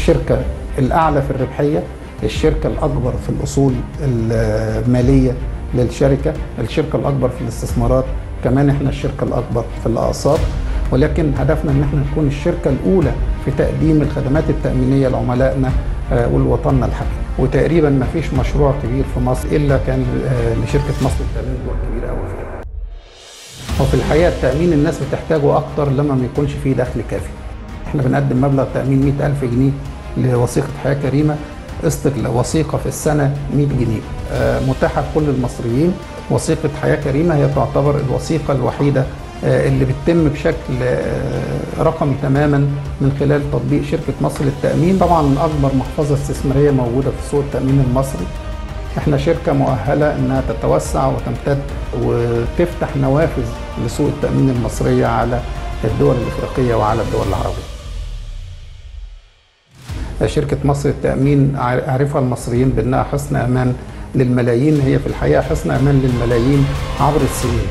الشركة الأعلى في الربحية، الشركة الأكبر في الأصول المالية للشركة، الشركة الأكبر في الاستثمارات، كمان احنا الشركة الأكبر في الأقساط. ولكن هدفنا ان احنا نكون الشركة الأولى في تقديم الخدمات التأمينية لعملائنا ولوطننا الحبيب. وتقريبا ما فيش مشروع كبير في مصر إلا كان لشركة مصر للتأمين دور كبير قوي فيه. وفي الحقيقة التأمين الناس بتحتاجه أكتر لما ما يكونش فيه دخل كافي. احنا بنقدم مبلغ تأمين 100,000 جنيه لوثيقة حياة كريمة، قسط وثيقة في السنة 100 جنيه، متاحة لكل المصريين. وثيقة حياة كريمة هي تعتبر الوثيقة الوحيدة اللي بتتم بشكل رقمي تماما من خلال تطبيق شركة مصر للتأمين. طبعا أكبر محفظة استثمارية موجودة في سوق التأمين المصري. احنا شركة مؤهلة انها تتوسع وتمتد وتفتح نوافذ لسوق التأمين المصرية على الدول الإفريقية وعلى الدول العربية. شركة مصر للتأمين عرفها المصريين بأنها حصن أمان للملايين، هي في الحقيقة حصن أمان للملايين عبر السنين.